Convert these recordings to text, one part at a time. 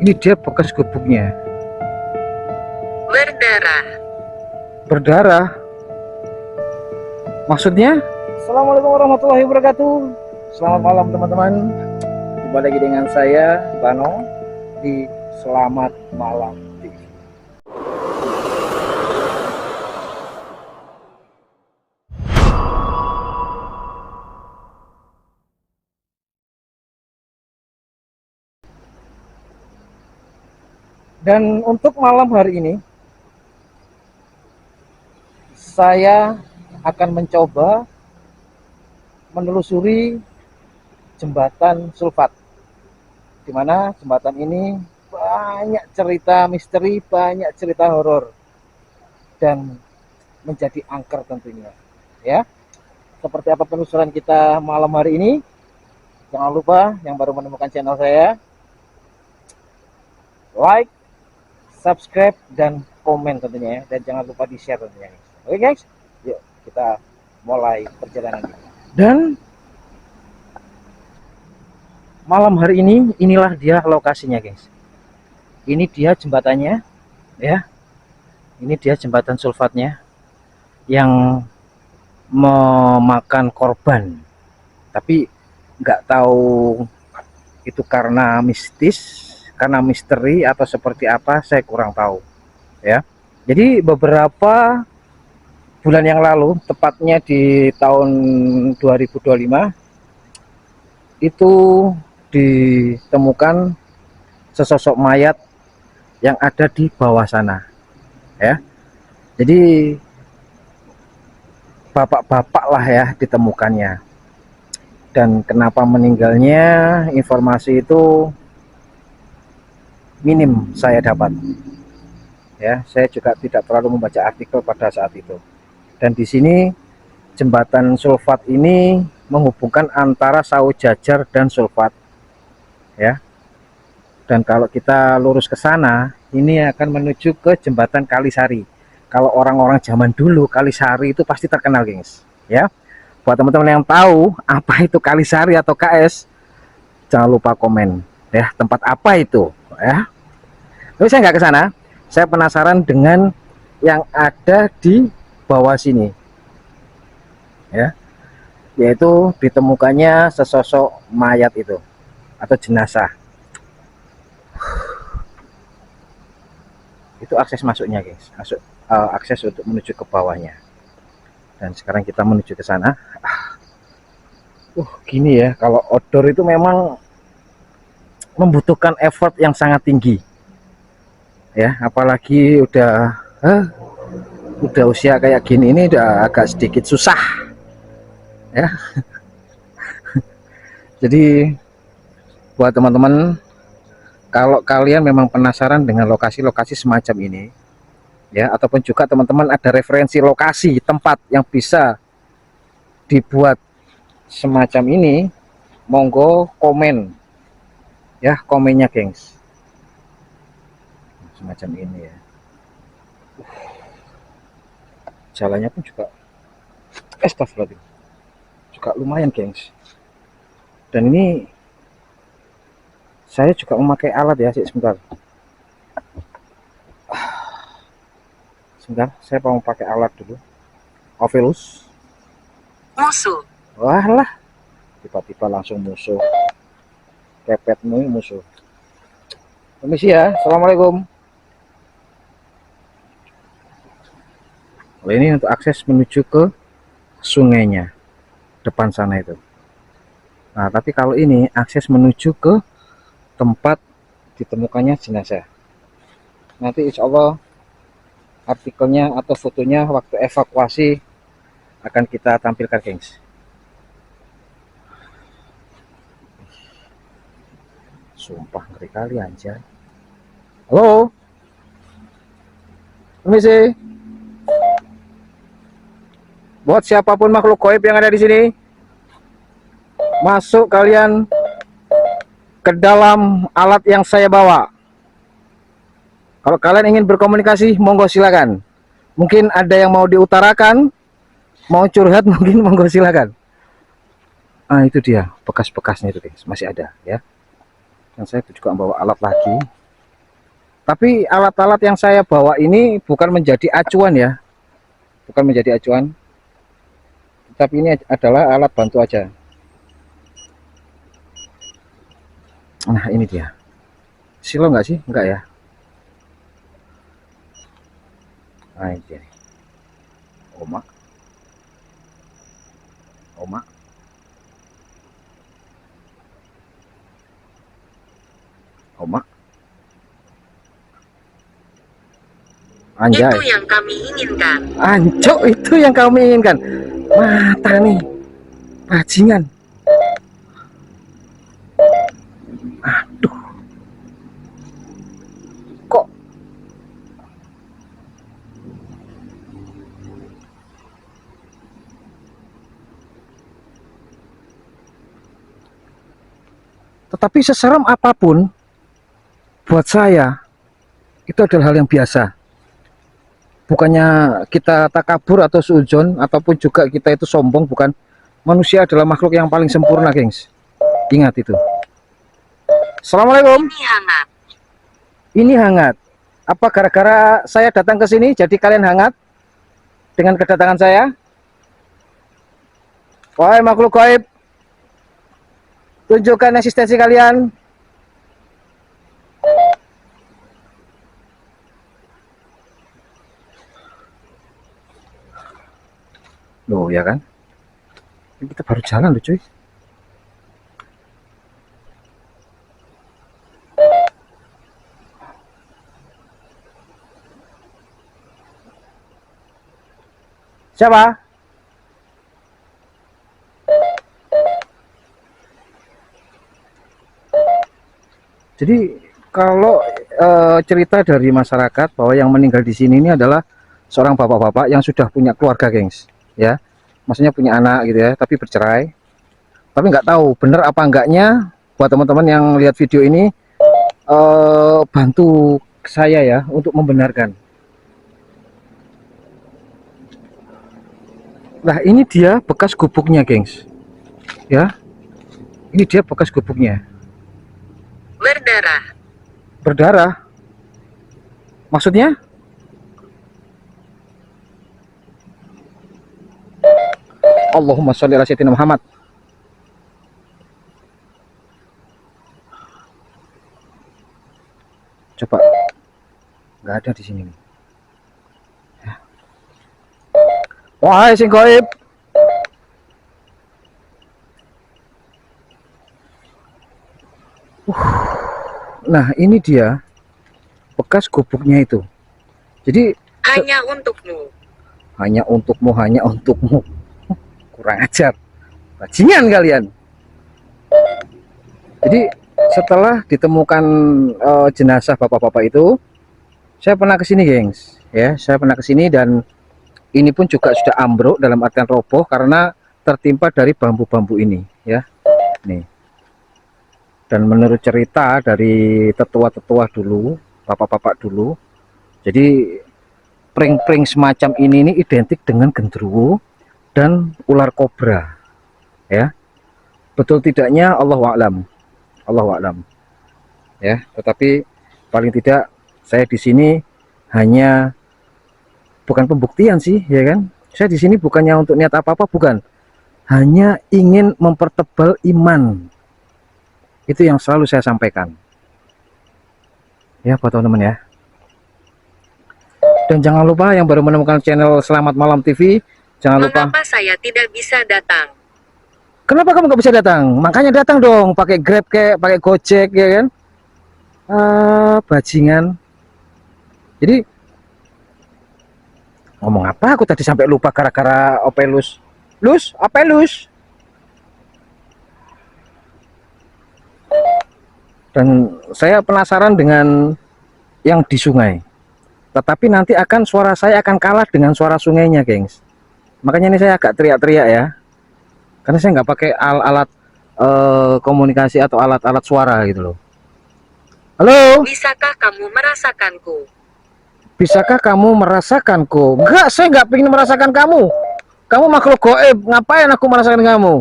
Ini dia bekas gubuknya. Berdarah. Berdarah? Maksudnya? Assalamualaikum warahmatullahi wabarakatuh. Selamat malam teman-teman. Jumpa lagi dengan saya, Bano, di Selamat Malam TV. Dan untuk malam hari ini, saya akan mencoba menelusuri jembatan Sulfat, di mana jembatan ini banyak cerita misteri, banyak cerita horor, dan menjadi angker tentunya. Ya, seperti apa penelusuran kita malam hari ini? Jangan lupa yang baru menemukan channel saya, like, subscribe, dan komen tentunya ya. Dan jangan lupa di share tentunya. Oke guys, yuk kita mulai perjalanan kita. Dan malam hari ini, inilah dia lokasinya guys. Ini dia jembatannya ya. Ini dia jembatan Sulfatnya yang memakan korban. Tapi nggak tahu itu karena mistis, karena misteri, atau seperti apa, saya kurang tahu ya. Jadi beberapa bulan yang lalu, tepatnya di tahun 2025, itu ditemukan sesosok mayat yang ada di bawah sana ya. Jadi bapak-bapak lah ya ditemukannya. Dan kenapa meninggalnya, informasi itu minim saya dapat ya. Saya juga tidak terlalu membaca artikel pada saat itu. Dan di sini jembatan Sulfat ini menghubungkan antara Saujajar dan Sulfat ya. Dan kalau kita lurus ke sana, ini akan menuju ke jembatan Kalisari. Kalau orang-orang zaman dulu, Kalisari itu pasti terkenal gengs ya. Buat teman-teman yang tahu apa itu Kalisari atau KS, jangan lupa komen ya, tempat apa itu ya. Tapi saya nggak ke sana, saya penasaran dengan yang ada di bawah sini ya, yaitu ditemukannya sesosok mayat itu atau jenazah. Itu akses masuknya guys, akses untuk menuju ke bawahnya. Dan sekarang kita menuju ke sana. Gini ya, kalau outdoor itu memang membutuhkan effort yang sangat tinggi ya, apalagi udah usia kayak gini, ini udah agak sedikit susah ya. Jadi buat teman-teman, kalau kalian memang penasaran dengan lokasi-lokasi semacam ini ya, ataupun juga teman-teman ada referensi lokasi tempat yang bisa dibuat semacam ini, monggo komen ya, komennya gengs. Semacam ini ya. Jalannya pun juga astagfirullahaladzim, juga lumayan gengs. Dan ini saya juga memakai alat ya, sebentar. Sebentar, saya mau pakai alat dulu. Ovilus. Musuh. Wah lah, tiba-tiba langsung musuh. Kepetmu musuh. Permisi ya, assalamualaikum. Ini untuk akses menuju ke sungainya, depan sana itu. Nah, tapi kalau ini akses menuju ke tempat ditemukannya jenazah. Nanti insya Allah artikelnya atau fotonya waktu evakuasi akan kita tampilkan gengs. Sumpah ngeri kali anjay. Halo, permisi. Buat siapapun makhluk gaib yang ada di sini, masuk kalian ke dalam alat yang saya bawa. Kalau kalian ingin berkomunikasi, monggo silakan. Mungkin ada yang mau diutarakan, mau curhat, mungkin monggo silakan. Nah, itu dia bekas-bekasnya itu guys, masih ada ya. Dan saya juga membawa alat lagi Tapi alat-alat yang saya bawa ini bukan menjadi acuan ya, bukan menjadi acuan, tapi ini adalah alat bantu aja. Nah ini dia, silo nggak sih? Enggak ya. Nah ini dia, omak, omak, omak. Anjay. Itu yang kami inginkan. Anjok, itu yang kami inginkan. Mata nih, bajingan. Aduh, kok tetapi seserem apapun buat saya itu adalah hal yang biasa. Bukannya kita takabur atau suudzon ataupun juga kita itu sombong, bukan. Manusia adalah makhluk yang paling sempurna, gengs. Ingat itu. Assalamualaikum. Ini hangat. Ini hangat. Apa gara-gara saya datang ke sini jadi kalian hangat dengan kedatangan saya? Wahai makhluk gaib, tunjukkan eksistensi kalian. Loh ya kan, kita baru jalan loh cuy. Siapa? Jadi kalau cerita dari masyarakat bahwa yang meninggal di sini ini adalah seorang bapak-bapak yang sudah punya keluarga, gengs. Ya, maksudnya punya anak gitu ya, tapi bercerai. Tapi nggak tahu bener apa enggaknya. Buat teman-teman yang lihat video ini, bantu saya ya untuk membenarkan. Nah ini dia bekas gubuknya, gengs. Ya, ini dia bekas gubuknya. Berdarah. Berdarah? Maksudnya? Allahumma sholli ala sayyidina Muhammad. Coba, nggak ada di sini nih. Ya. Wahai sing gaib, nah ini dia bekas gubuknya itu. Jadi Hanya untukmu. hanya untukmu, hanya untukmu. Kurang ajar, bajingan kalian. Jadi setelah ditemukan jenazah bapak-bapak itu, saya pernah kesini, gengs. Ya, saya pernah kesini dan ini pun juga sudah ambruk dalam artian roboh karena tertimpa dari bambu-bambu ini, ya. Nih. Dan menurut cerita dari tetua-tetua dulu, bapak-bapak dulu, jadi pring-pring semacam ini identik dengan genderuwo dan ular kobra, ya. Betul tidaknya Allahu a'lam, Allahu a'lam, ya. Tetapi paling tidak saya di sini hanya bukan pembuktian sih, ya kan. Saya di sini bukannya untuk niat apa-apa, bukan, hanya ingin mempertebal iman. Itu yang selalu saya sampaikan, ya buat teman-teman ya. Dan jangan lupa yang baru menemukan channel Selamat Malam TV, jangan lupa. Mengapa saya tidak bisa datang? Kenapa kamu nggak bisa datang? Makanya datang dong, pakai Grab kayak pakai Gojek, ya kan? Bajingan. Jadi ngomong apa aku tadi sampai lupa gara-gara Opelus. Lus, Opelus. Dan saya penasaran dengan yang di sungai. Tetapi nanti akan suara saya akan kalah dengan suara sungainya, gengs. Makanya ini saya agak teriak-teriak ya. Karena saya nggak pakai alat komunikasi atau alat-alat suara gitu loh. Halo? Bisakah kamu merasakanku? Bisakah kamu merasakanku? Enggak, saya nggak ingin merasakan kamu. Kamu makhluk gaib, ngapain aku merasakan kamu?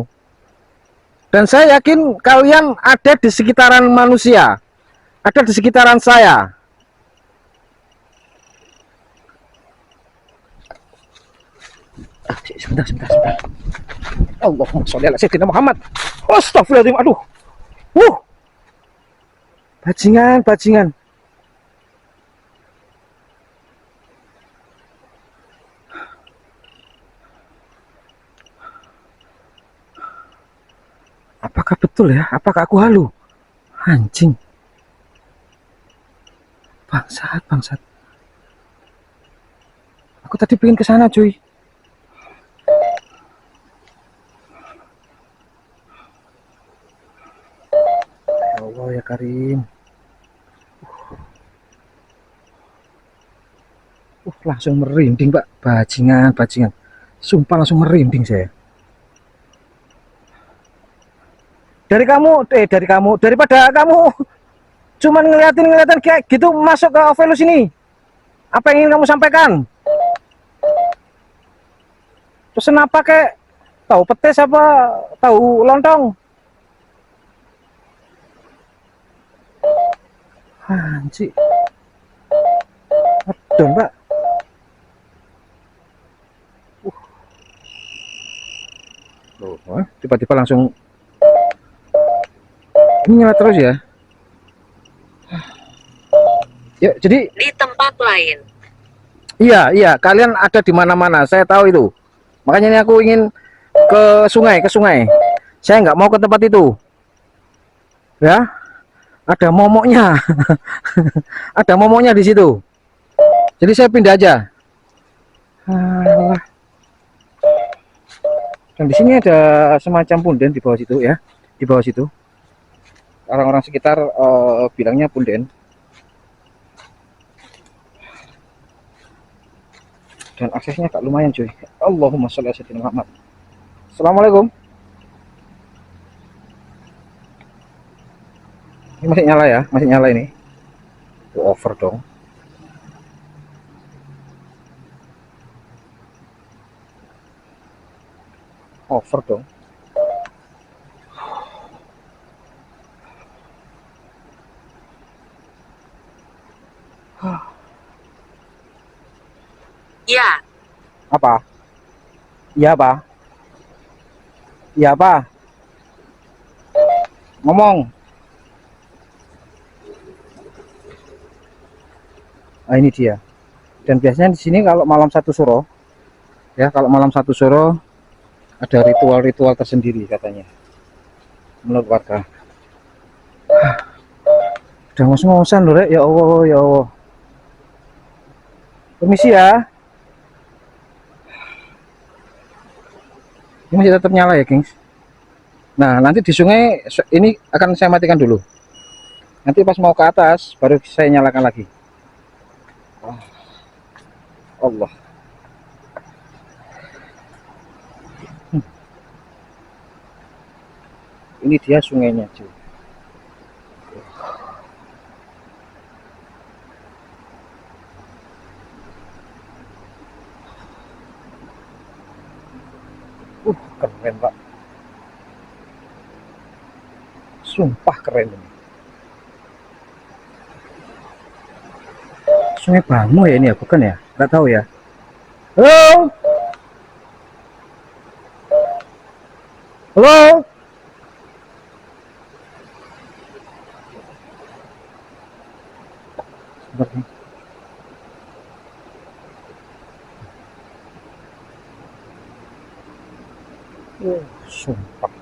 Dan saya yakin kalian ada di sekitaran manusia, ada di sekitaran saya. Sebentar, sebentar, sebentar. Allahumma sholli ala sayyidina Muhammad. Astagfirullahaladzim. Aduh. Bajingan, bajingan. Apakah betul ya? Apakah aku halu? Anjing. Bangsat, bangsat. Aku tadi pengen ke sana, cuy. Ya Allah ya Karim. Langsung merinding, Pak. Bajingan, bajingan. Sumpah langsung merinding saya. Daripada kamu cuman ngeliatin kayak gitu masuk ke Ovelus ini. Apa yang ingin kamu sampaikan? Pesen apa kek? Tahu petis apa tahu lontong? Anjir. Aduh, Mbak. Loh, tiba-tiba langsung ini nyala terus ya. Ya, jadi Di tempat lain. iya, kalian ada di mana-mana, saya tahu itu. Makanya ini aku ingin ke sungai. Saya nggak mau ke tempat itu. Ya, ada momoknya, ada momoknya di situ. Jadi saya pindah aja. Alah. Dan di sini ada semacam punden di bawah situ ya, di bawah situ. Orang-orang sekitar bilangnya punden. Dan aksesnya agak lumayan cuy. Allahumma sholli ala sayyidina Muhammad. Assalamualaikum. Ini masih nyala ya, masih nyala ini. Over dong. Over dong. Ya, Apa? Iya apa? Iya apa? Ngomong. Nah, ini dia. Dan biasanya di sini kalau malam satu suro, ya kalau malam satu suro ada ritual-ritual tersendiri katanya menurut warga. Udah ngos-ngosan loh, Rek. Ya Allah, ya Allah. Permisi ya. Ini masih tetap nyala ya, gengs. Nah, nanti di sungai ini akan saya matikan dulu. Nanti pas mau ke atas baru saya nyalakan lagi. Allah. Ini dia sungainya, cuy. Keren, Pak. Sumpah keren ini. Sungai Bangu ya ini ya, bukan ya? Nggak tahu ya. Halo? Halo? Sebentar. Sumpah.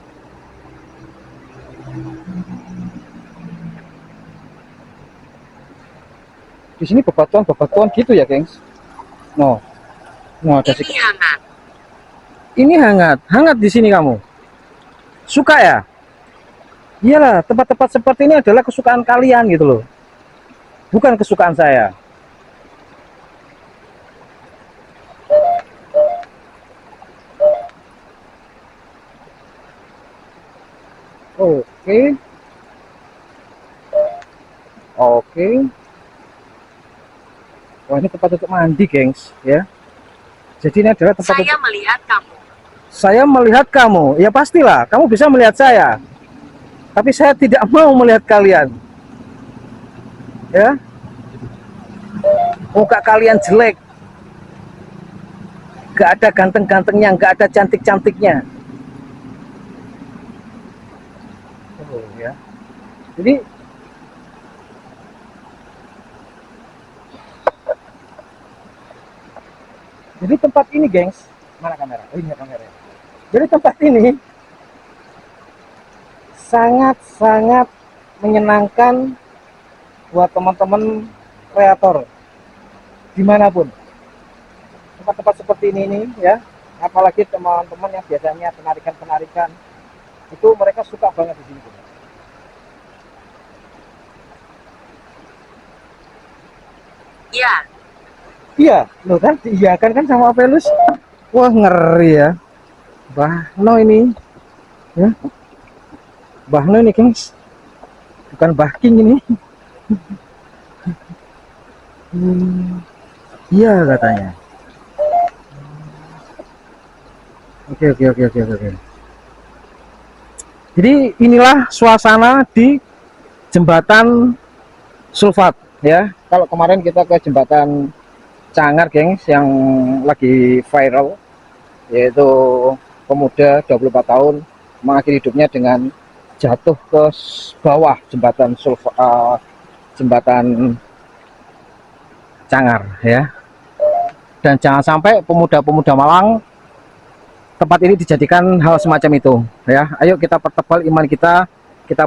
Di sini bebatuan gitu ya, gengs. No, ada ini hangat. Ini hangat di sini kamu. Suka ya? Iyalah, tempat-tempat seperti ini adalah kesukaan kalian gitu loh. Bukan kesukaan saya. Oke. Wah, ini tempat untuk mandi, gengs, ya. Jadi ini adalah tempat Saya melihat kamu. Saya melihat kamu. Ya pastilah, kamu bisa melihat saya. Tapi saya tidak mau melihat kalian. Ya. Muka kalian jelek. nggak ada ganteng-gantengnya, nggak ada cantik-cantiknya. Oh ya. Jadi tempat ini, gengs, mana kamera? Oh ini kamera. Jadi tempat ini sangat-sangat menyenangkan buat teman-teman kreator dimanapun. Tempat-tempat seperti ini ya, apalagi teman-teman yang biasanya penarikan itu mereka suka banget di sini. Ya. Iya, lo kan diiyakan kan sama Velus. Wah, ngeri ya. Bahno ini. Ya. Bahno ini, gengs. Bukan Bahking ini. Iya katanya. Oke. Jadi inilah suasana di jembatan Sulfat ya. Kalau kemarin kita ke jembatan Cangar, gengs, yang lagi viral, yaitu pemuda 24 tahun mengakhiri hidupnya dengan jatuh ke bawah jembatan jembatan Cangar ya. Dan jangan sampai pemuda-pemuda Malang tempat ini dijadikan hal semacam itu ya. Ayo kita pertebal iman kita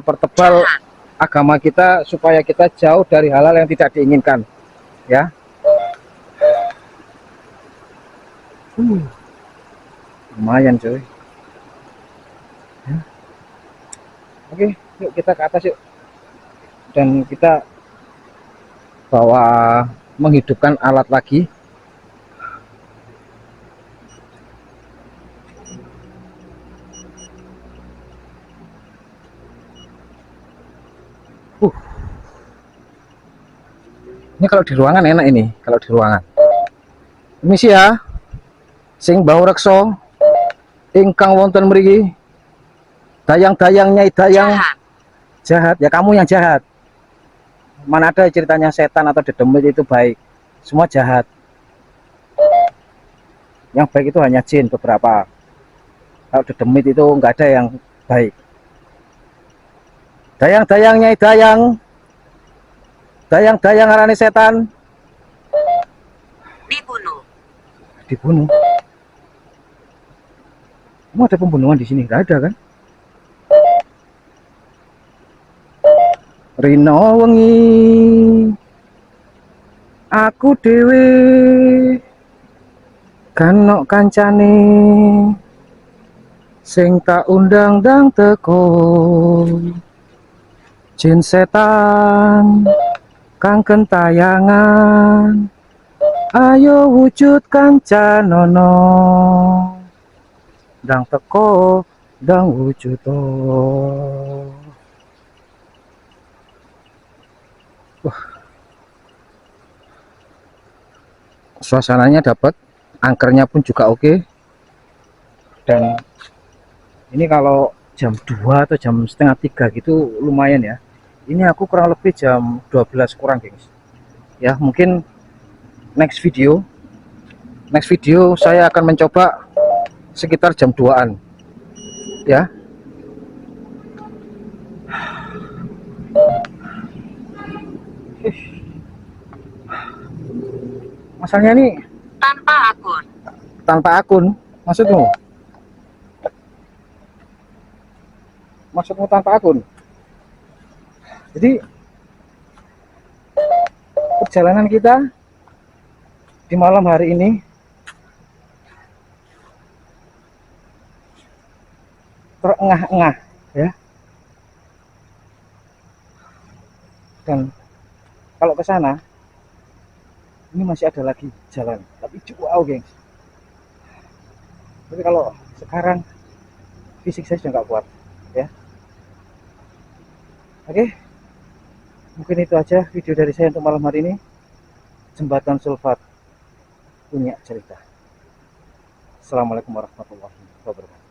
pertebal agama kita supaya kita jauh dari hal-hal yang tidak diinginkan ya. Lumayan coy ya. Oke, yuk kita ke atas yuk, dan kita bawa menghidupkan alat lagi. Ini kalau di ruangan enak ini, kalau di ruangan. Misi ya, sing bau rekso, ingkang wonten mriki, dayang-dayang nyai dayang jahat. Ya kamu yang jahat. Mana ada ceritanya setan atau dedemit itu baik, semua jahat. Yang baik itu hanya jin beberapa. Kalau dedemit itu nggak ada yang baik. Dayang-dayang nyai dayang, dayang-dayang arane setan dibunuh. Kamu ada pembunuhan di sini? Nggak ada kan? Rino wengi aku dewe kanok kancane sing tak undang dang teko, jin setan kang kentayangan, ayo wujud kancanono, dang teko dang wujudo. Wah, suasananya dapat, angkernya pun juga oke. Dan ini kalau jam 2 atau jam setengah 3 gitu lumayan ya. Ini aku kurang lebih jam 12 kurang, gengs ya. Mungkin next video saya akan mencoba sekitar jam 2-an ya. Masalahnya nih tanpa akun. Maksudmu tanpa akun? Jadi perjalanan kita di malam hari ini terengah-engah ya. Dan kalau ke sana ini masih ada lagi jalan, tapi wow, gengs. Tapi kalau sekarang fisik saya sudah nggak kuat ya. Oke, mungkin itu aja video dari saya untuk malam hari ini. Jembatan Sulfat punya cerita. Assalamualaikum warahmatullahi wabarakatuh.